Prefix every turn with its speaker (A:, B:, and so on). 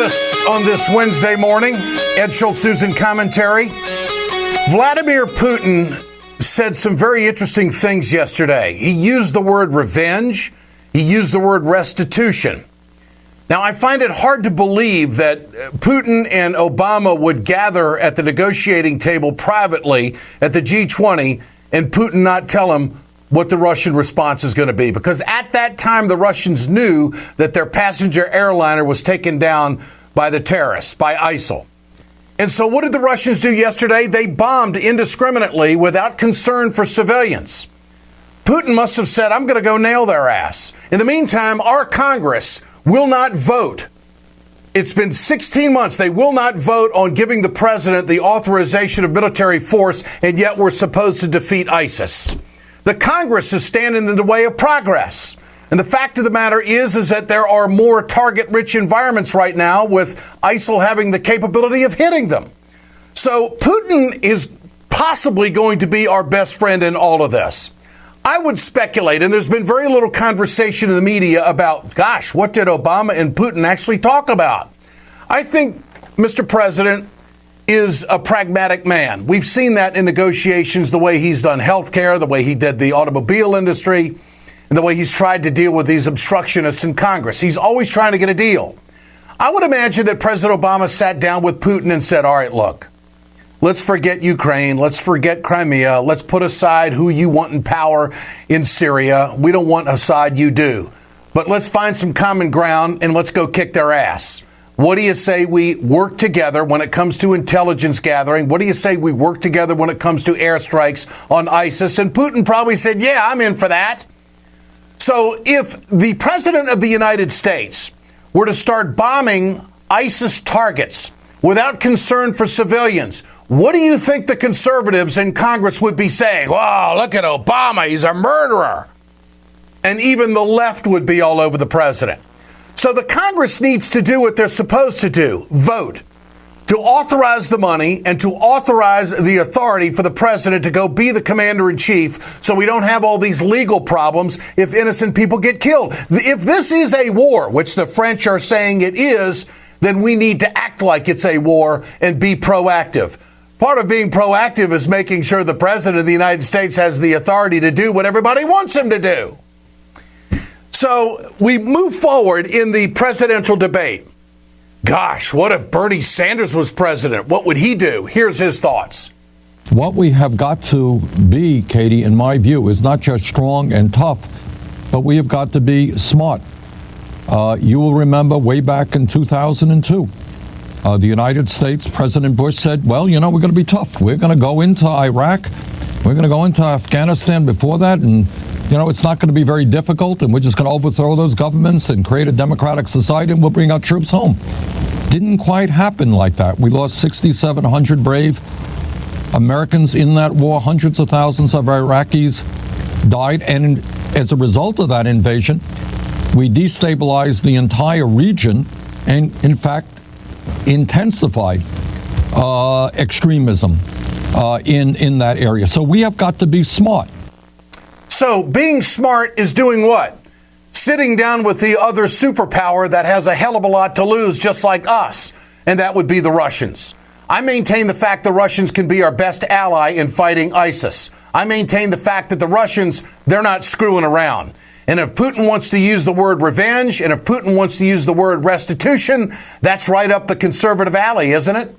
A: us on this Wednesday morning. Ed Schultz News and Commentary. Vladimir Putin said some very interesting things yesterday. He used the word revenge. He used the word restitution. Now, I find it hard to believe that Putin and Obama would gather at the negotiating table privately at the G20 and Putin not tell him what the Russian response is going to be. Because at that time, the Russians knew that their passenger airliner was taken down by the terrorists, by ISIL. And so what did the Russians do yesterday? They bombed indiscriminately without concern for civilians. Putin must have said, I'm going to go nail their ass. In the meantime, our Congress will not vote. It's been 16 months. They will not vote on giving the president the authorization of military force, and yet we're supposed to defeat ISIS. The Congress is standing in the way of progress. And the fact of the matter is that there are more target-rich environments right now with ISIL having the capability of hitting them. So Putin is possibly going to be our best friend in all of this. I would speculate, and there's been very little conversation in the media about, gosh, what did Obama and Putin actually talk about? I think Mr. President is a pragmatic man. We've seen that in negotiations, the way he's done health care, the way he did the automobile industry, and the way he's tried to deal with these obstructionists in Congress. He's always trying to get a deal. I would imagine that President Obama sat down with Putin and said, all right, look, let's forget Ukraine. Let's forget Crimea. Let's put aside who you want in power in Syria. We don't want Assad, you do. But let's find some common ground and let's go kick their ass. What do you say we work together when it comes to intelligence gathering? What do you say we work together when it comes to airstrikes on ISIS? And Putin probably said, yeah, I'm in for that. So if the president of the United States were to start bombing ISIS targets without concern for civilians, what do you think the conservatives in Congress would be saying? Wow, look at Obama, he's a murderer. And even the left would be all over the president. So the Congress needs to do what they're supposed to do, vote, to authorize the money and to authorize the authority for the president to go be the commander-in-chief so we don't have all these legal problems if innocent people get killed. If this is a war, which the French are saying it is, then we need to act like it's a war and be proactive. Part of being proactive is making sure the president of the United States has the authority to do what everybody wants him to do. So we move forward in the presidential debate. Gosh, what if Bernie Sanders was president? What would he do? Here's his thoughts.
B: What we have got to be, Katie, in my view, is not just strong and tough, but we have got to be smart. You will remember way back in 2002, the United States, President Bush said, well, we're going to be tough. We're going to go into Iraq. We're going to go into Afghanistan before that. And, it's not going to be very difficult. And we're just going to overthrow those governments and create a democratic society. And we'll bring our troops home. Didn't quite happen like that. We lost 6,700 brave Americans in that war. Hundreds of thousands of Iraqis died. And as a result of that invasion, we destabilized the entire region and, in fact, intensified extremism in that area. So we have got to be smart.
A: So being smart is doing what? Sitting down with the other superpower that has a hell of a lot to lose, just like us, and that would be the Russians. I maintain the fact the Russians can be our best ally in fighting ISIS. I maintain the fact that the Russians, they're not screwing around. And if Putin wants to use the word revenge, and if Putin wants to use the word restitution, that's right up the conservative alley, isn't it?